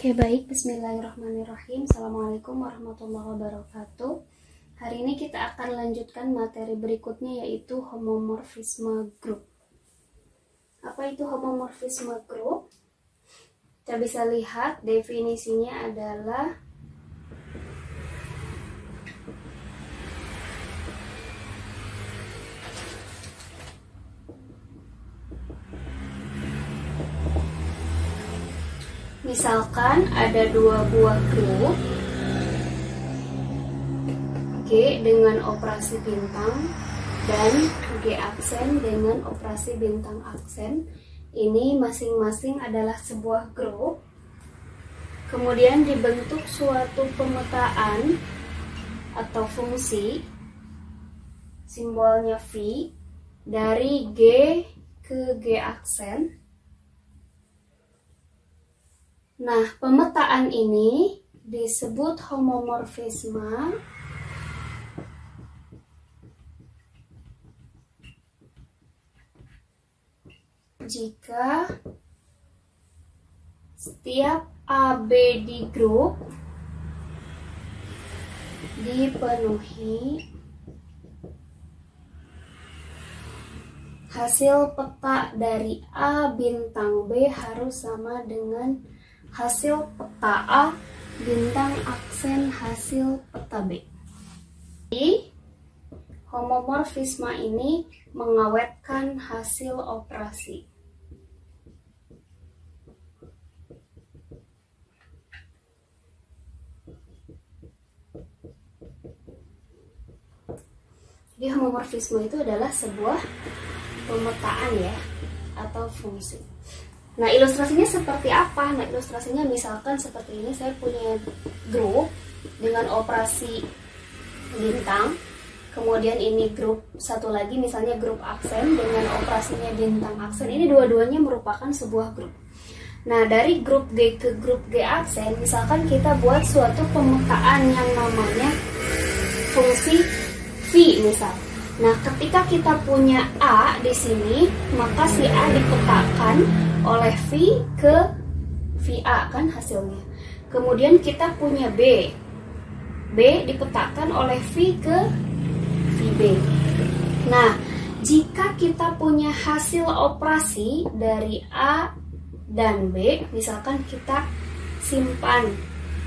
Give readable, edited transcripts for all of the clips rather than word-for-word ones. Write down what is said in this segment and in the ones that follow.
Oke, baik. Bismillahirrahmanirrahim. Assalamualaikum warahmatullahi wabarakatuh. Hari ini kita akan lanjutkan materi berikutnya, yaitu homomorfisme grup. Apa itu homomorfisme grup? Kita bisa lihat definisinya adalah misalkan ada dua buah grup G dengan operasi bintang dan G aksen dengan operasi bintang aksen. Ini masing-masing adalah sebuah grup. Kemudian dibentuk suatu pemetaan atau fungsi, simbolnya V, dari G ke G aksen. Nah, pemetaan ini disebut homomorfisme jika setiap AB di grup dipenuhi hasil peta dari A bintang B harus sama dengan hasil peta A bintang aksen hasil peta B. Jadi, homomorfisme ini mengawetkan hasil operasi. Jadi homomorfisme itu adalah sebuah pemetaan ya, atau fungsi. Nah, ilustrasinya seperti apa? Nah, ilustrasinya misalkan seperti ini, saya punya grup dengan operasi bintang, kemudian ini grup satu lagi, misalnya grup aksen dengan operasinya bintang aksen. Ini dua-duanya merupakan sebuah grup. Nah, dari grup G ke grup G aksen, misalkan kita buat suatu pemetaan yang namanya fungsi V misal. Nah, ketika kita punya A di sini, maka si A dipetakan oleh V ke VA kan hasilnya. Kemudian kita punya B. B dipetakan oleh V ke VB. Nah, jika kita punya hasil operasi dari A dan B, misalkan kita simpan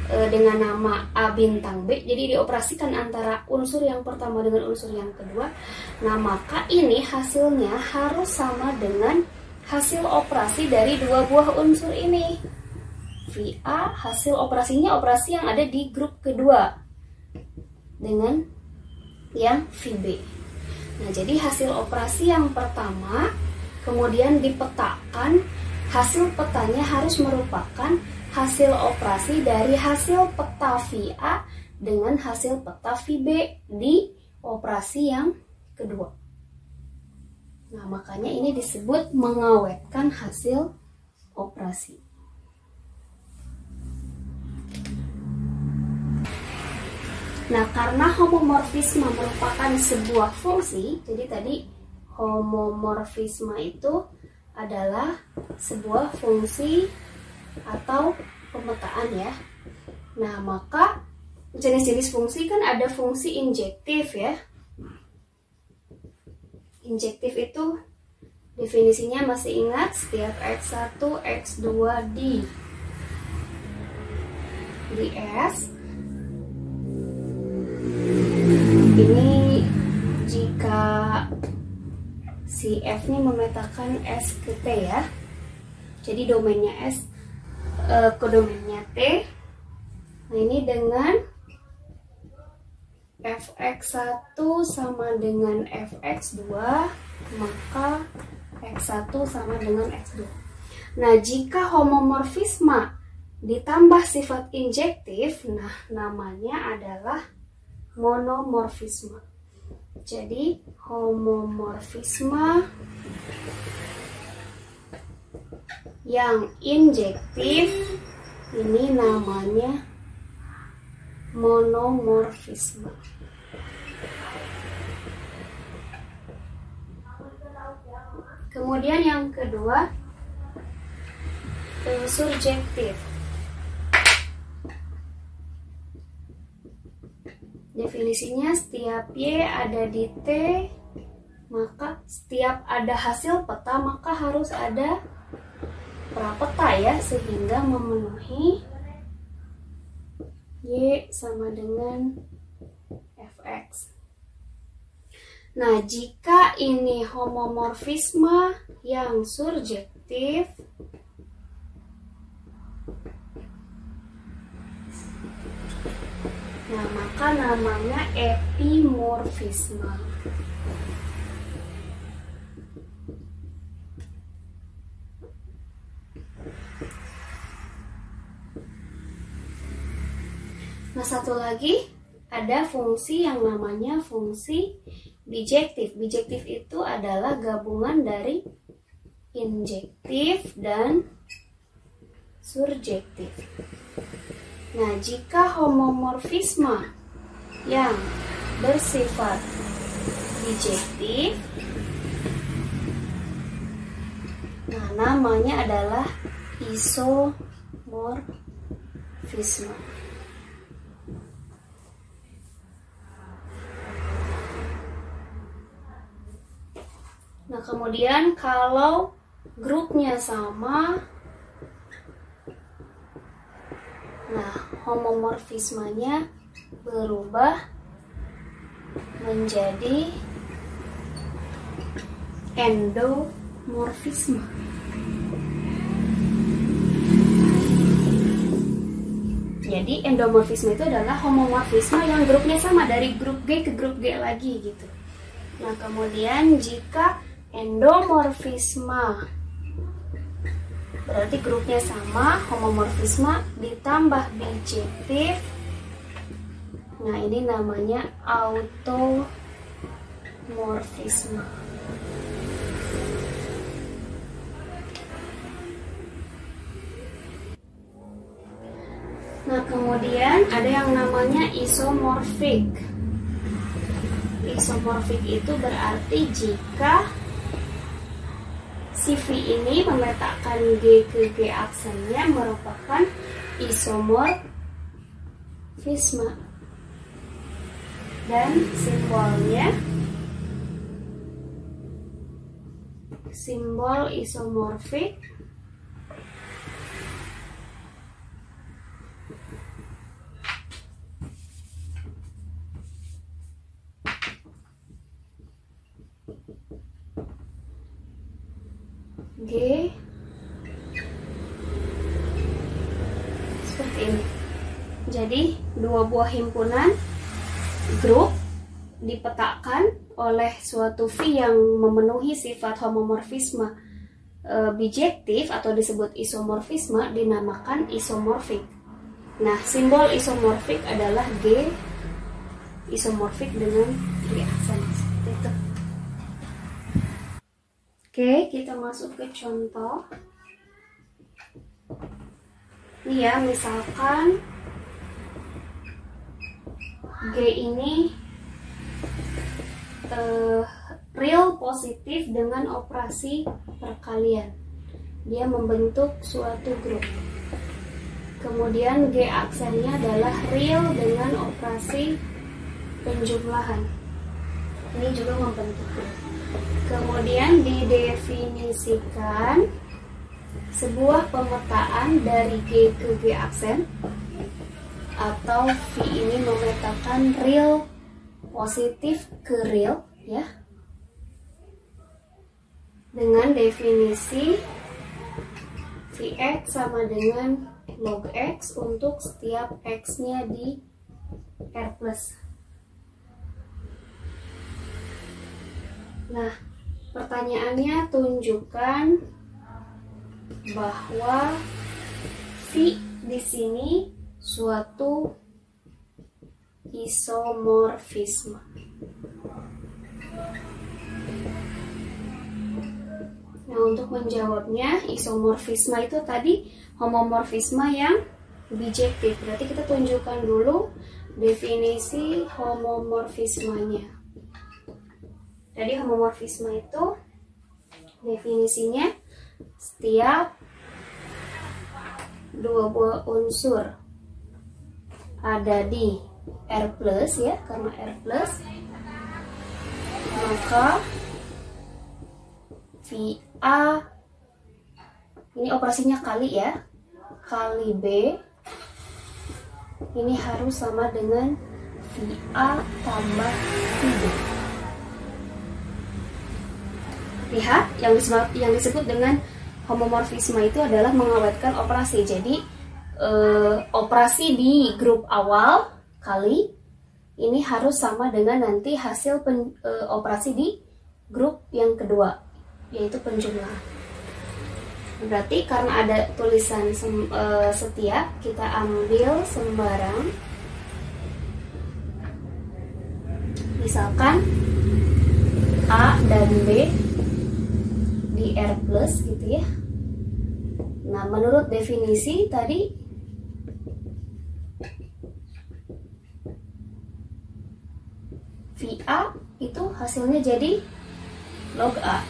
dengan nama A bintang B, jadi dioperasikan antara unsur yang pertama dengan unsur yang kedua. Nah, maka ini hasilnya harus sama dengan hasil operasi dari dua buah unsur ini. VA hasil operasinya operasi yang ada di grup kedua dengan yang VB. Nah, jadi hasil operasi yang pertama kemudian dipetakan, hasil petanya harus merupakan hasil operasi dari hasil peta VA dengan hasil peta VB di operasi yang kedua. Nah, makanya ini disebut mengawetkan hasil operasi. Nah, karena homomorfisme merupakan sebuah fungsi, jadi tadi homomorfisme itu adalah sebuah fungsi atau pemetaan ya. Nah, maka jenis-jenis fungsi kan ada fungsi injektif ya. Injektif itu definisinya masih ingat, setiap X1, X2 di S. Ini jika si F-nya memetakan S ke T ya. Jadi domainnya S ke domainnya T. Nah, ini dengan Fx1 sama dengan Fx2, maka X1 sama dengan X2. Nah, jika homomorfisme ditambah sifat injektif, nah namanya adalah monomorfisme. Jadi homomorfisme yang injektif ini namanya monomorfisme. Kemudian yang kedua, surjektif. Definisinya setiap Y ada di T, maka setiap ada hasil peta maka harus ada prapeta ya, sehingga memenuhi Y sama dengan Fx. Nah, jika ini homomorfisme yang surjektif, nah maka namanya epimorfisme. Nah, satu lagi ada fungsi yang namanya fungsi bijektif. Bijektif itu adalah gabungan dari injektif dan surjektif. Nah, jika homomorfisme yang bersifat bijektif, nah namanya adalah isomorfisme. Nah, kemudian kalau grupnya sama, nah homomorfismenya berubah menjadi endomorfisme. Jadi endomorfisme itu adalah homomorfisme yang grupnya sama, dari grup G ke grup G lagi gitu. Nah, kemudian jika endomorfisme berarti grupnya sama, homomorfisme ditambah bijektif, nah ini namanya automorfisme. Nah, kemudian ada yang namanya isomorfik. Isomorfik itu berarti jika si V ini memetakan G ke G aksennya merupakan isomorfisme. Dan simbol isomorfik G seperti ini. Jadi dua buah himpunan grup dipetakan oleh suatu V yang memenuhi sifat homomorfisme bijektif atau disebut isomorfisme dinamakan isomorfik. Nah, simbol isomorfik adalah G isomorfik dengan G aksen seperti itu. Oke, kita masuk ke contoh. Ini ya, misalkan G ini real positif dengan operasi perkalian. Dia membentuk suatu grup. Kemudian G aksennya adalah real dengan operasi penjumlahan. Ini juga membentuk grup. Kemudian didefinisikan sebuah pemetaan dari G ke G aksen, atau V ini memetakan real positif ke real ya, dengan definisi Vx sama dengan log X untuk setiap X-nya di R+. Nah, pertanyaannya tunjukkan bahwa V di sini suatu isomorfisme. Nah, untuk menjawabnya, isomorfisme itu tadi homomorfisme yang bijektif. Berarti kita tunjukkan dulu definisi homomorfismenya. Jadi homomorfisme itu definisinya setiap dua buah unsur ada di R plus ya, karena R plus, maka VA ini operasinya kali ya, kali B ini harus sama dengan VA tambah VB. Lihat, yang disebut dengan homomorfisme itu adalah mengawetkan operasi. Jadi operasi di grup awal kali ini harus sama dengan nanti hasil operasi di grup yang kedua, yaitu penjumlahan. Berarti karena ada tulisan setiap, kita ambil sembarang. Misalkan A dan B di R plus gitu ya. Nah, menurut definisi tadi VA itu hasilnya jadi log A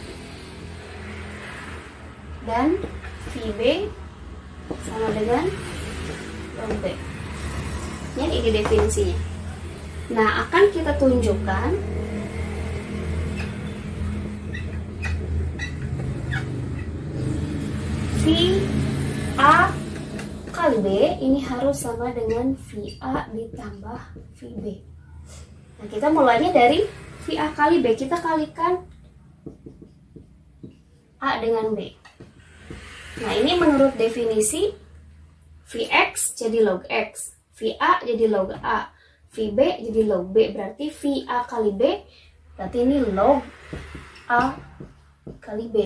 dan VB sama dengan log B. Ini definisinya. Nah, akan kita tunjukkan VA kali B ini harus sama dengan VA ditambah VB. Nah, kita mulainya dari VA kali B. Kita kalikan A dengan B. Nah, ini menurut definisi Vx jadi log X, VA jadi log A, VB jadi log B. Berarti VA kali B berarti ini log A kali B.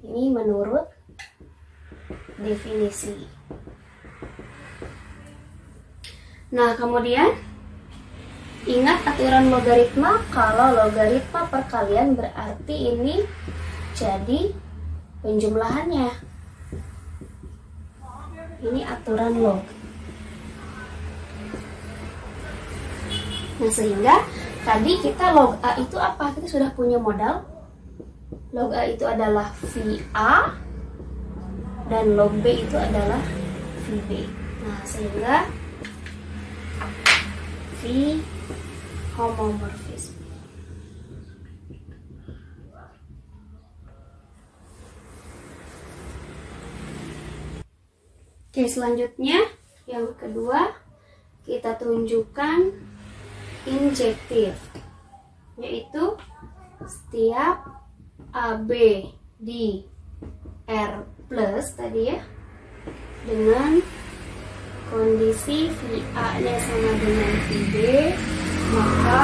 Ini menurut definisi. Nah, kemudian ingat aturan logaritma. Kalau logaritma perkalian berarti ini jadi penjumlahannya. Ini aturan log. Nah, sehingga tadi kita log A itu apa? Kita sudah punya modal. Log A itu adalah VA dan log B itu adalah VB. Nah, sehingga V homomorfisme. Oke, selanjutnya yang kedua kita tunjukkan injektif, yaitu setiap AB di R plus tadi ya, dengan kondisi VA-nya sama dengan VB, maka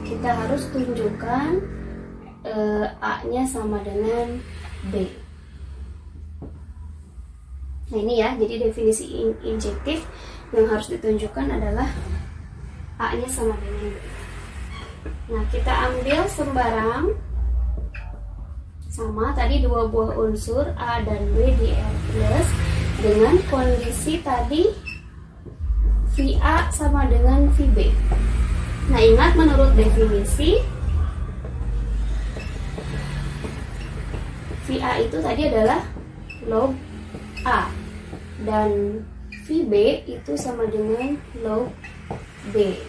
kita harus tunjukkan A-nya sama dengan B. Nah, ini ya, jadi definisi injektif yang harus ditunjukkan adalah A-nya sama dengan B. Nah, kita ambil sembarang sama tadi dua buah unsur A dan B di R plus dengan kondisi tadi VA sama dengan VB. Nah, ingat menurut definisi VA itu tadi adalah log A dan VB itu sama dengan log B.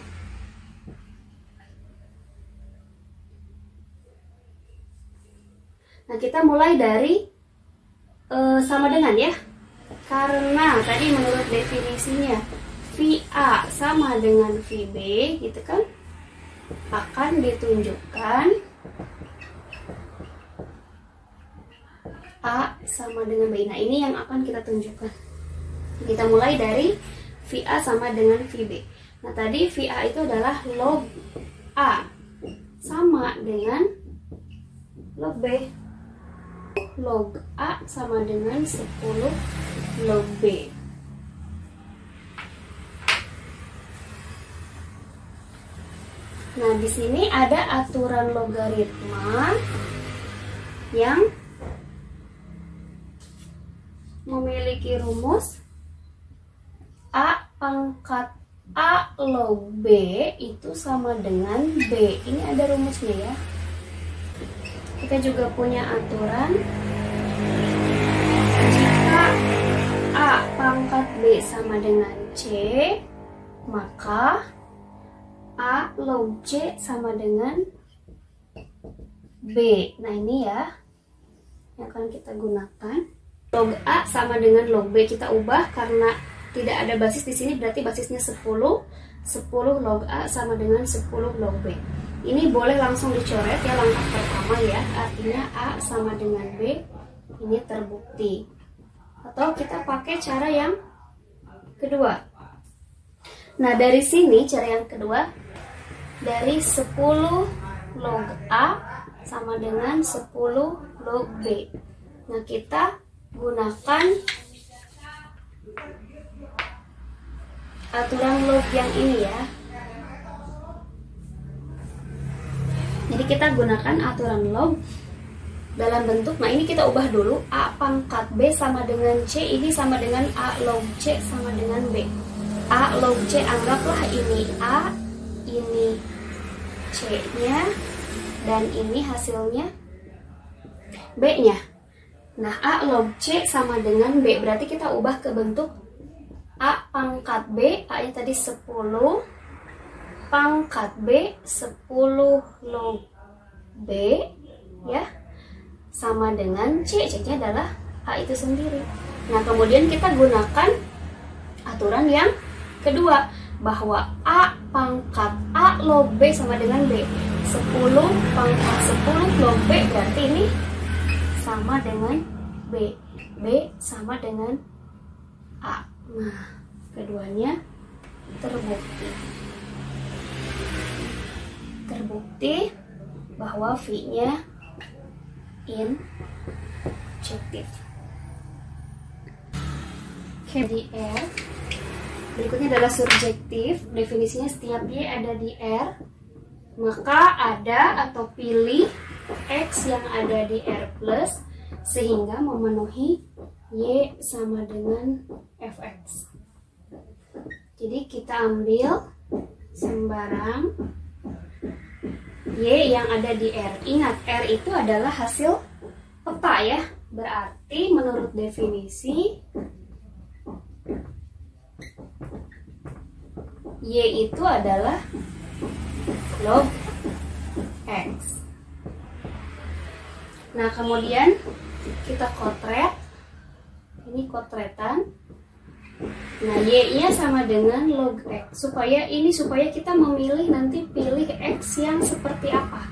Nah, kita mulai dari sama dengan ya, karena tadi menurut definisinya VA sama dengan VB gitu kan, akan ditunjukkan A sama dengan B. Nah, ini yang akan kita tunjukkan. Kita mulai dari VA sama dengan VB. Nah, tadi VA itu adalah log A sama dengan log B. Log A sama dengan 10 log B. Nah, di sini ada aturan logaritma yang memiliki rumus A pangkat A log B itu sama dengan B. Ini ada rumusnya ya. Kita juga punya aturan jika A pangkat B sama dengan C, maka A log C sama dengan B. Nah ini ya yang akan kita gunakan. Log A sama dengan log B kita ubah karena tidak ada basis di sini, berarti basisnya 10. 10 log A sama dengan 10 log B. Ini boleh langsung dicoret ya langkah pertama ya, artinya A sama dengan B ini terbukti. Atau kita pakai cara yang kedua. Nah dari sini cara yang kedua, dari 10 log A sama dengan 10 log B. Nah kita gunakan aturan log yang ini ya. Jadi kita gunakan aturan log dalam bentuk, nah ini kita ubah dulu, A pangkat B sama dengan C, ini sama dengan A log C sama dengan B. A log C, anggaplah ini A, ini C-nya, dan ini hasilnya B-nya. Nah A log C sama dengan B, berarti kita ubah ke bentuk A pangkat B, A-nya tadi 10, pangkat B 10 log B ya, sama dengan C, C-nya adalah A itu sendiri. Nah kemudian kita gunakan aturan yang kedua, bahwa A pangkat A log B sama dengan B. 10 pangkat 10 log B, berarti ini sama dengan B. B sama dengan A. Nah keduanya terbukti bahwa V-nya injektif. Oke, di R. Berikutnya adalah subjektif. Definisinya setiap Y ada di R, maka ada atau pilih X yang ada di R plus sehingga memenuhi Y sama dengan Fx. Jadi kita ambil sembarang Y yang ada di R. Ingat, R itu adalah hasil peta ya. Berarti menurut definisi Y itu adalah log X. Nah kemudian kita kotret. Ini kotretan. Nah Y-nya sama dengan log X. Supaya kita memilih nanti pilih X yang seperti apa.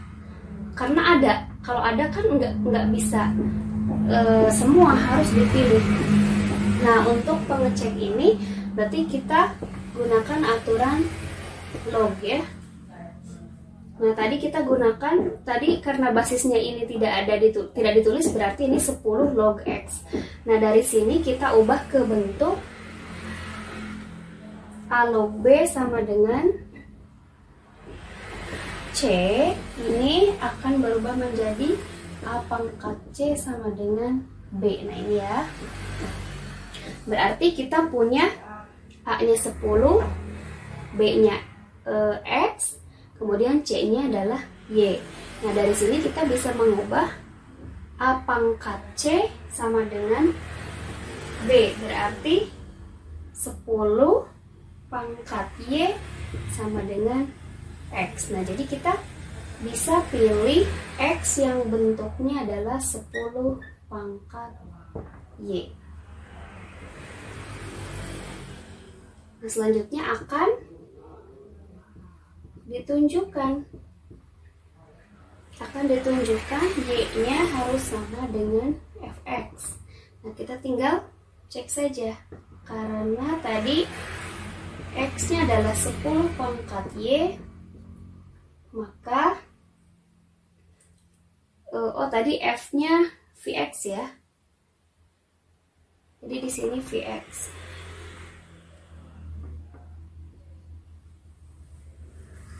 Karena ada. Kalau ada kan nggak bisa semua harus dipilih. Nah untuk pengecek ini berarti kita gunakan aturan log ya. Nah tadi kita gunakan karena basisnya ini tidak ditulis, berarti ini 10 log X. Nah dari sini kita ubah ke bentuk A log B sama dengan C. Ini akan berubah menjadi A pangkat C sama dengan B. Nah ini ya. Berarti kita punya A-nya 10, B-nya X, kemudian C-nya adalah Y. Nah dari sini kita bisa mengubah A pangkat C sama dengan B. Berarti 10 pangkat Y sama dengan X. Nah jadi kita bisa pilih X yang bentuknya adalah 10 pangkat Y. Nah, selanjutnya akan ditunjukkan Y-nya harus sama dengan Fx. Nah kita tinggal cek saja, karena tadi X-nya adalah 10 pangkat Y, maka tadi F-nya Vx ya. Jadi di sini Vx.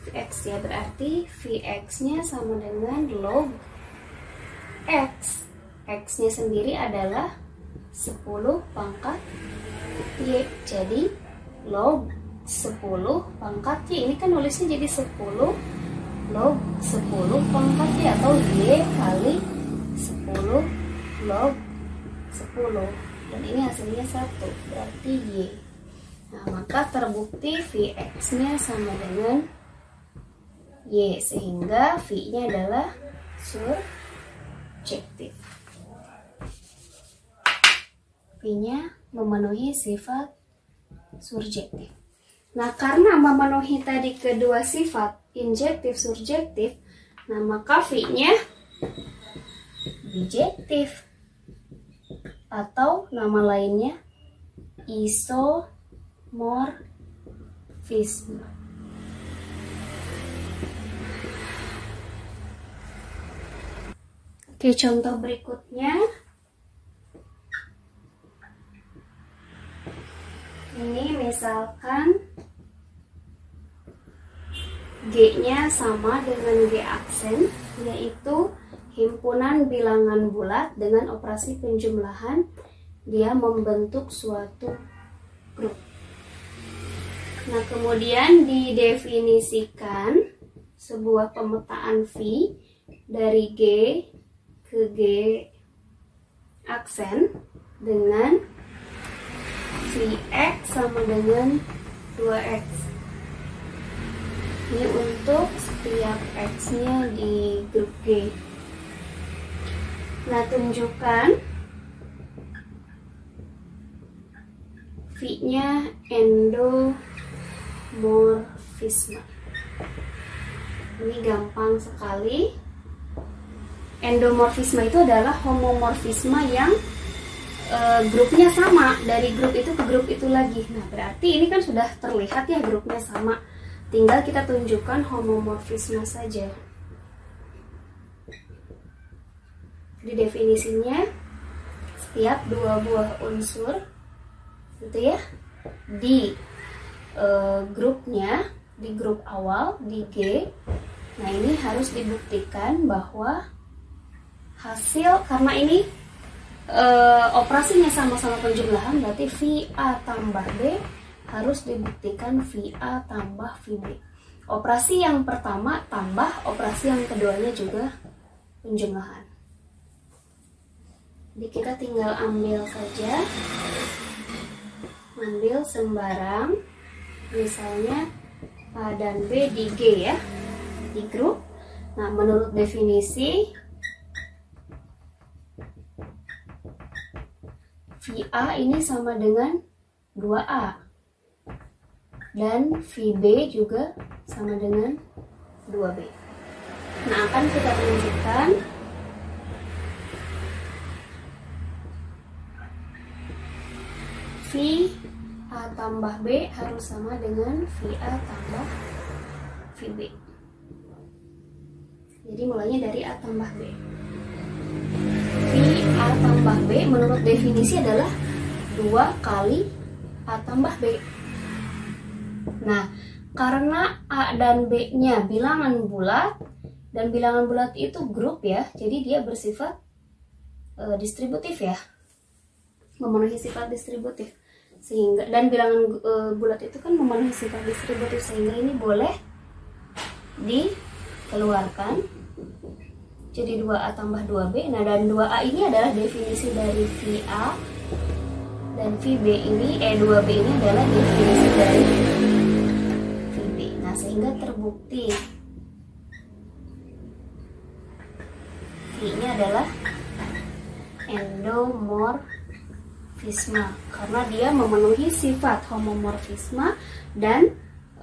Vx ya, berarti Vx-nya sama dengan log X. X-nya sendiri adalah 10 pangkat Y. Jadi log 10 pangkat Y. Ini kan nulisnya jadi 10 log 10 pangkat Y atau Y kali 10 log 10. Dan ini hasilnya 1, berarti Y. Nah, maka terbukti Vx-nya sama dengan Y, sehingga V-nya adalah surjektif. V-nya memenuhi sifat surjektif. Nah, karena memenuhi tadi kedua sifat, injektif, surjektif, nah maka V-nya bijektif. Atau nama lainnya isomorfisme. Oke, contoh berikutnya. Ini misalkan G-nya sama dengan G aksen, yaitu himpunan bilangan bulat dengan operasi penjumlahan, dia membentuk suatu grup. Nah, kemudian didefinisikan sebuah pemetaan V dari G ke G aksen dengan Vx sama dengan 2x. Ini untuk setiap x-nya di grup G. Nah, tunjukkan V-nya endomorfisme. Ini gampang sekali. Endomorfisme itu adalah homomorfisme yang grupnya sama, dari grup itu ke grup itu lagi. Nah, berarti ini kan sudah terlihat ya grupnya sama. Tinggal kita tunjukkan homomorfisme saja. Di definisinya, setiap dua buah unsur gitu ya di grupnya, di grup awal di G. Nah, ini harus dibuktikan bahwa hasil, karena ini operasinya sama-sama penjumlahan, berarti VA tambah B harus dibuktikan VA tambah VB. Operasi yang pertama tambah, operasi yang keduanya juga penjumlahan. Jadi kita tinggal ambil saja, ambil sembarang, misalnya A dan B di G ya, di grup. Nah, menurut definisi VA ini sama dengan 2A dan VB juga sama dengan 2B. Nah, akan kita tunjukkan VA tambah B harus sama dengan VA tambah VB. Jadi mulainya dari A tambah B. A tambah B menurut definisi adalah 2 kali A tambah B. Nah, karena A dan B-nya bilangan bulat, dan bilangan bulat itu grup ya, jadi dia bersifat distributif ya, memenuhi sifat distributif. Sehingga, dan bilangan bulat itu kan memenuhi sifat distributif, sehingga ini boleh dikeluarkan. Jadi 2A tambah 2B. Nah, dan 2A ini adalah definisi dari VA, dan VB ini, 2B ini adalah definisi dari VB. Nah, sehingga terbukti V-nya adalah endomorfisme, karena dia memenuhi sifat homomorfisme dan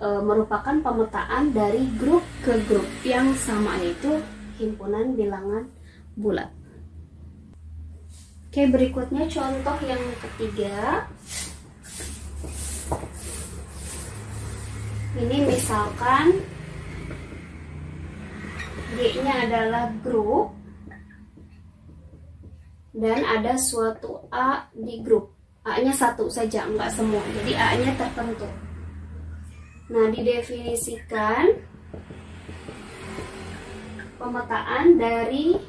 merupakan pemetaan dari grup ke grup yang sama, yaitu himpunan bilangan bulat. Oke, berikutnya contoh yang ketiga. Ini misalkan G-nya adalah grup dan ada suatu A di grup. A-nya satu saja, enggak semua. Jadi A-nya tertentu. Nah, didefinisikan pemetaan dari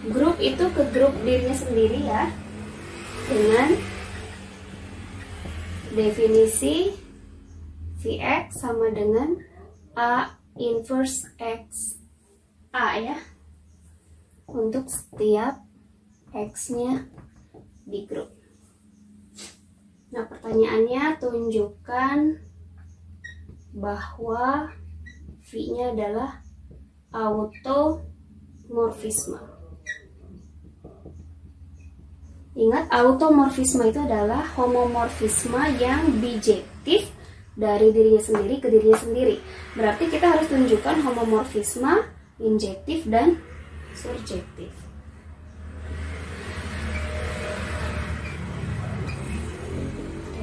grup itu ke grup dirinya sendiri ya, dengan definisi Vx sama dengan A inverse X A ya, untuk setiap X-nya di grup. Nah, pertanyaannya tunjukkan bahwa V-nya adalah automorfisme. Ingat, automorfisme itu adalah homomorfisme yang bijektif dari dirinya sendiri ke dirinya sendiri. Berarti kita harus tunjukkan homomorfisme injektif dan surjektif.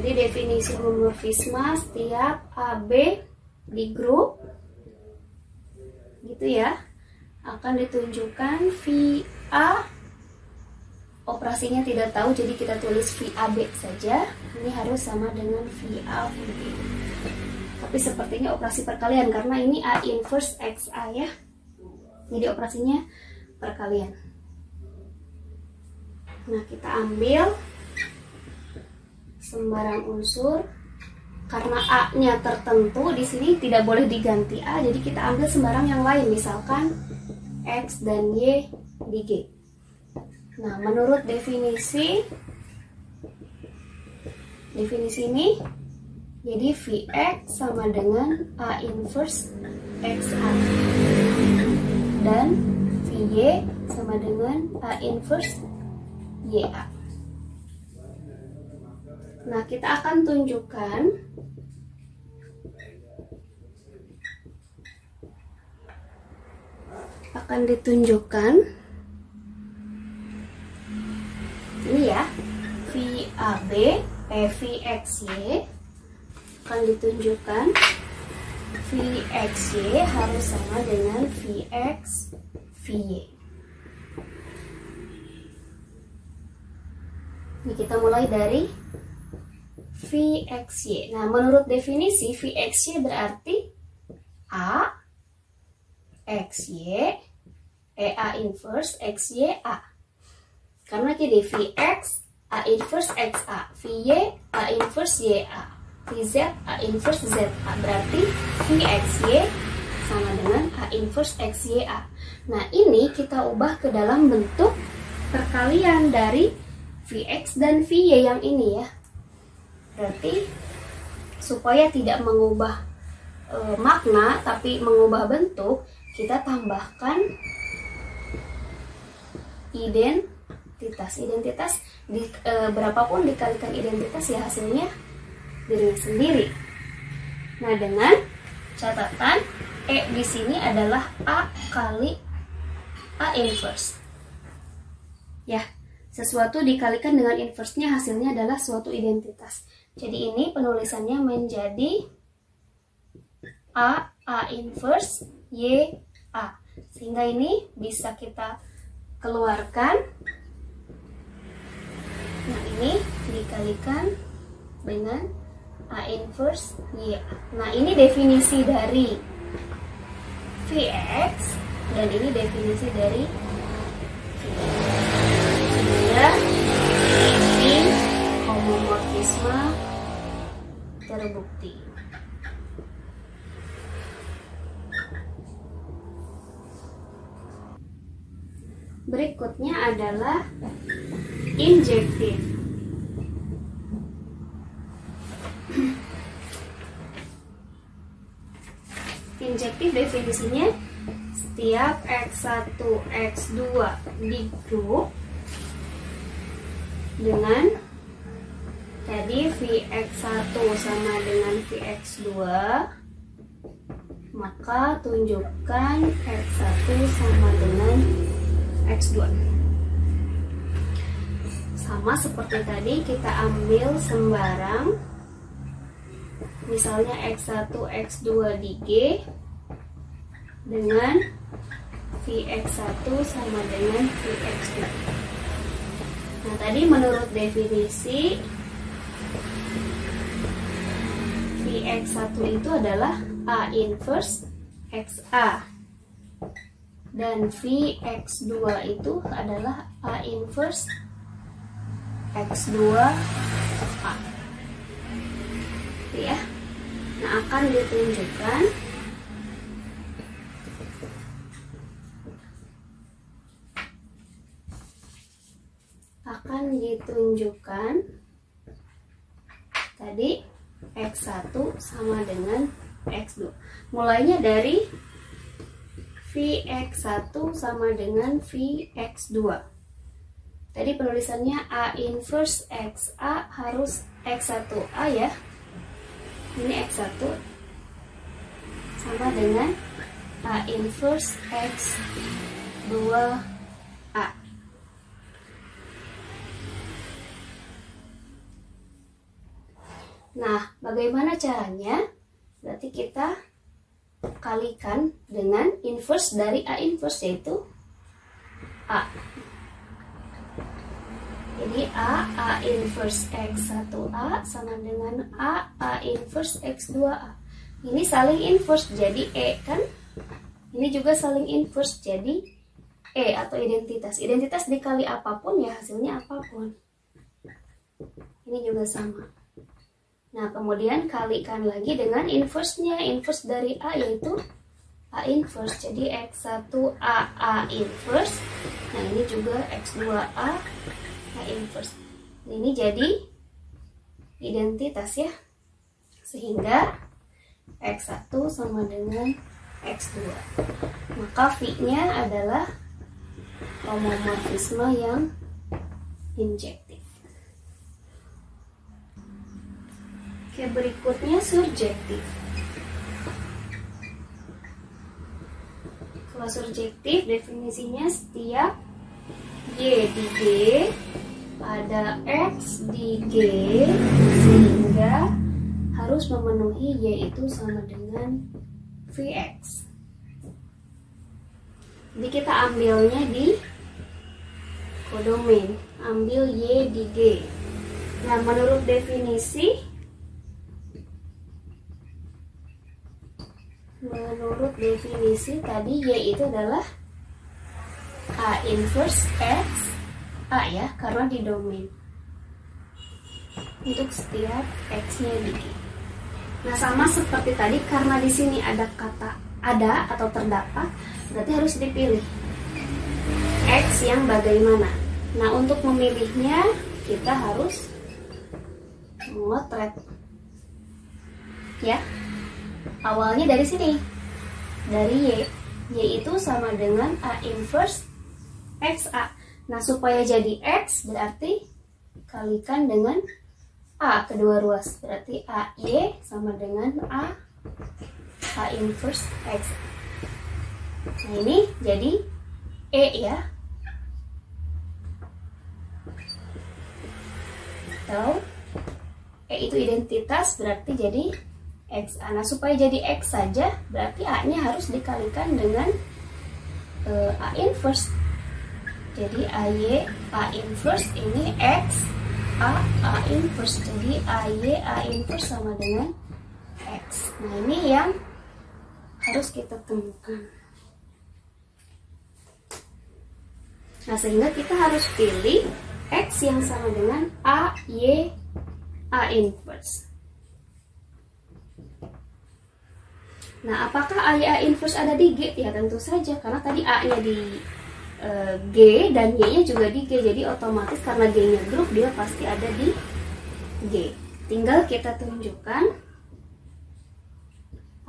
Jadi definisi homomorfisme setiap AB di grup gitu ya, akan ditunjukkan VA. Operasinya tidak tahu, jadi kita tulis VAB saja. Ini harus sama dengan VAB. Tapi sepertinya operasi perkalian karena ini A inverse XA ya. Jadi operasinya perkalian. Nah, kita ambil sembarang unsur. Karena A-nya tertentu di sini tidak boleh diganti A, jadi kita ambil sembarang yang lain, misalkan X dan Y di G. Nah, menurut definisi ini, jadi Vx sama dengan A inverse XA dan Vy sama dengan A inverse YA. Nah, kita akan tunjukkan ini ya, Vxy akan ditunjukkan Vxy harus sama dengan Vx Vy. Ini kita mulai dari Vxy. Nah, menurut definisi Vxy berarti A Xy A inverse Xy A. Karena jadi Vx A inverse XA, Vy A inverse YA, Vz A inverse ZA. Berarti Vxy sama dengan A inverse XYA. Nah, ini kita ubah ke dalam bentuk perkalian dari Vx dan Vy yang ini ya. Berarti supaya tidak mengubah makna tapi mengubah bentuk, kita tambahkan identitas berapapun dikalikan identitas ya hasilnya dirinya sendiri. Nah, dengan catatan E di sini adalah A kali A inverse. Ya, sesuatu dikalikan dengan inverse-nya hasilnya adalah suatu identitas. Jadi ini penulisannya menjadi A inverse Y A. Sehingga ini bisa kita keluarkan. Nah, ini dikalikan dengan A inverse Y. Nah, ini definisi dari Vx dan ini definisi dari Vy. Sehingga ini homomorfisme terbukti. Berikutnya adalah injektif. Injektif definisinya setiap X1, X2 di grup dengan tadi Vx1 sama dengan Vx2, maka tunjukkan X1 sama dengan X2. Sama seperti tadi, kita ambil sembarang, misalnya X1, X2 di G dengan Vx1 sama dengan Vx2. Nah, tadi menurut definisi Vx1 itu adalah A inverse XA dan Vx2 itu adalah A inverse X2A. Ya. Nah, akan ditunjukkan Tadi X1 sama dengan X2. Mulainya dari Vx1 sama dengan Vx2. Tadi penulisannya A inverse XA harus X1A ya. Ini X1 sama dengan A inverse X2A. Nah, bagaimana caranya? Berarti kita kalikan dengan inverse dari A inverse, yaitu A. Jadi A inverse X1A sama dengan A inverse X2A. Ini saling inverse jadi E kan? Ini juga saling inverse jadi E atau identitas. Identitas dikali apapun ya hasilnya apapun. Ini juga sama. Nah, kemudian kalikan lagi dengan inverse-nya. Inverse dari A yaitu A inverse. Jadi X1A A inverse. Nah, ini juga X2A A inverse. Ini jadi identitas ya. Sehingga X1 sama dengan X2. Maka V-nya adalah homomorfisme yang injektif. Oke, berikutnya surjektif. Kalau surjektif definisinya setiap Y di G ada X di G sehingga harus memenuhi Y itu sama dengan Vx. Jadi kita ambilnya di kodomain, ambil Y di G. Nah, menurut definisi tadi Y itu adalah A inverse X A ya, karena di domain untuk setiap X-nya di G. Nah, sama seperti tadi, karena di sini ada kata ada atau terdapat, berarti harus dipilih X yang bagaimana. Nah, untuk memilihnya kita harus memotret ya. Awalnya dari sini, dari Y. Y itu sama dengan A inverse XA. Nah, supaya jadi X berarti kalikan dengan A kedua ruas. Berarti AY sama dengan A inverse X. Nah, ini jadi E ya. Atau E itu identitas, berarti jadi XA. Nah, supaya jadi X saja berarti A-nya harus dikalikan dengan A inverse. Jadi AY A inverse ini X A inverse. Jadi AY A inverse sama dengan X. Nah, ini yang harus kita temukan. Nah, sehingga kita harus pilih X yang sama dengan AY A inverse. Nah, apakah A inverse ada di G? Ya tentu saja, karena tadi A-nya di G dan Y-nya juga di G. Jadi otomatis karena G-nya grup, dia pasti ada di G. Tinggal kita tunjukkan.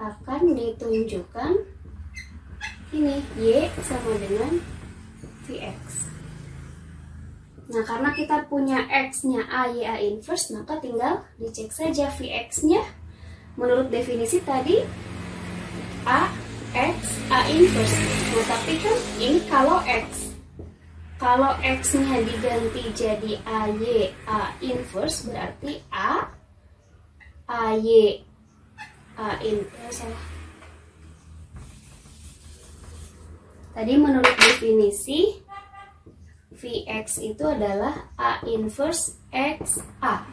Akan ditunjukkan ini Y sama dengan Vx. Nah, karena kita punya X-nya AY A inverse, maka tinggal dicek saja Vx-nya. Menurut definisi tadi A X A inverse. Nah, tapi kan ini kalau X-nya diganti jadi AY A inverse, berarti AY A inverse. Tadi menurut definisi Vx itu adalah A inverse XA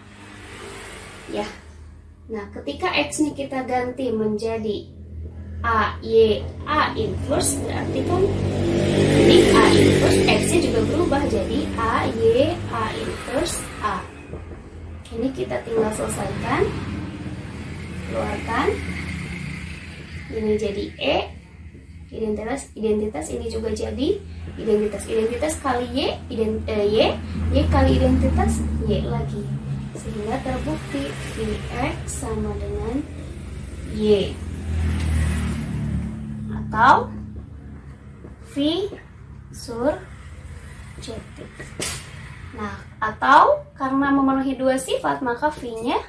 ya. Nah, ketika X-nya kita ganti menjadi AY A inverse, berarti kan ini A inverse X-nya juga berubah jadi AY A inverse A. Ini kita tinggal selesaikan, keluarkan. Ini jadi E identitas, ini juga jadi identitas kali Y kali identitas Y lagi. sehingga terbukti Vx sama dengan Y, atau V sur J-. Nah, atau karena memenuhi dua sifat maka V-nya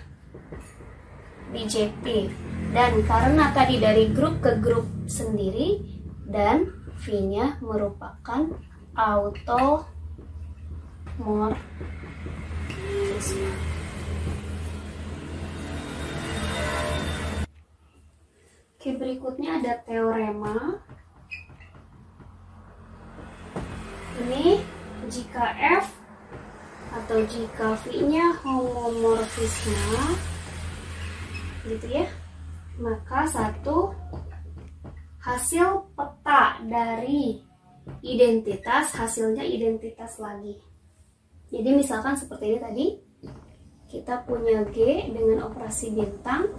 bijektif. Dan karena tadi dari grup ke grup sendiri dan V-nya merupakan automorfisme. Oke, berikutnya ada teorema. Ini jika F atau jika V-nya homomorfisme gitu ya, maka satu, hasil peta dari identitas hasilnya identitas lagi. Jadi misalkan seperti ini tadi, kita punya G dengan operasi bintang,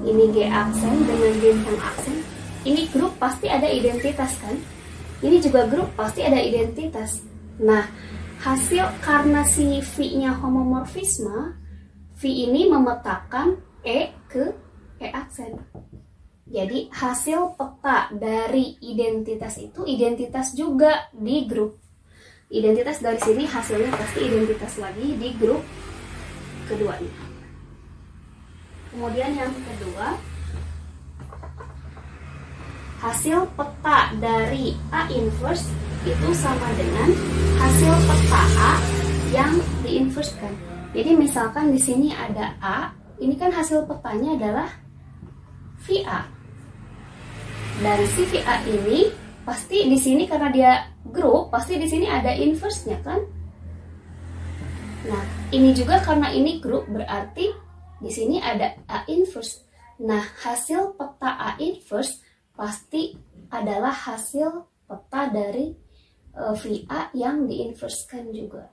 ini G aksen dengan bintang aksen. Ini grup pasti ada identitas kan? Ini juga grup pasti ada identitas. Nah, hasil karena si V-nya homomorfisme, V ini memetakan E ke E aksen. Jadi hasil peta dari identitas itu identitas juga di grup. Identitas dari sini hasilnya pasti identitas lagi di grup keduanya. Kemudian yang kedua, hasil peta dari A inverse itu sama dengan hasil peta A yang diinversekan. Jadi misalkan di sini ada A, ini kan hasil petanya adalah VA. Dan si VA ini pasti di sini karena dia grup, pasti di sini ada inverse-nya kan? Nah, ini juga karena ini grup berarti di sini ada A inverse. Nah, hasil peta A inverse pasti adalah hasil peta dari VA yang diinversekan juga.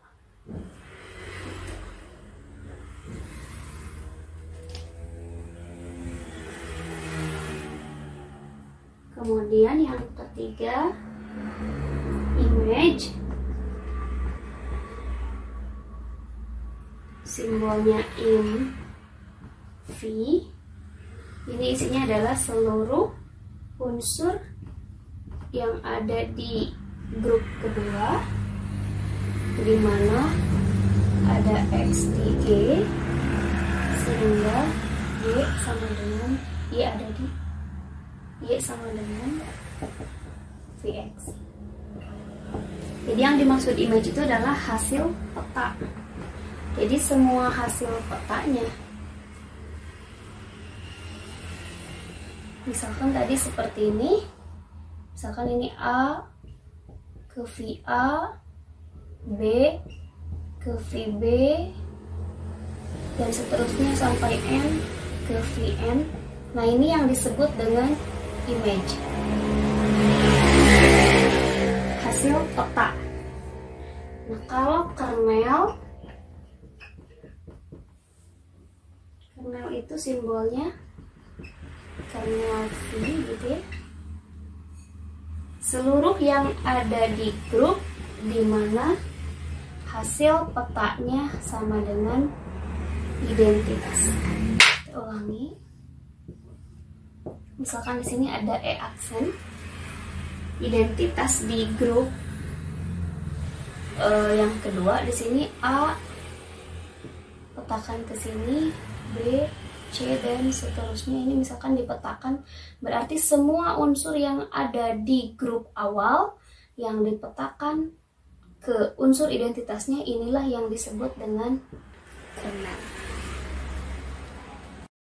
Kemudian yang ketiga, image. Simbolnya in V. Ini isinya adalah seluruh unsur yang ada di grup kedua, di mana ada X di G, sehingga Y sama dengan Y ada di Y sama dengan Vx. Jadi yang dimaksud image itu adalah hasil peta. Jadi semua hasil petanya, misalkan tadi seperti ini, misalkan ini A ke VA, B ke VB, dan seterusnya sampai N ke Vn. Nah, ini yang disebut dengan image, hasil peta. Nah, kalau kernel itu simbolnya kernel V gitu ya. Seluruh yang ada di grup di mana hasil petanya sama dengan identitas. Kita ulangi. Misalkan di sini ada E aksen, identitas di grup yang kedua. Di sini A petakan ke sini, B, C, dan seterusnya. Ini misalkan dipetakan, berarti semua unsur yang ada di grup awal yang dipetakan ke unsur identitasnya, inilah yang disebut dengan kernel.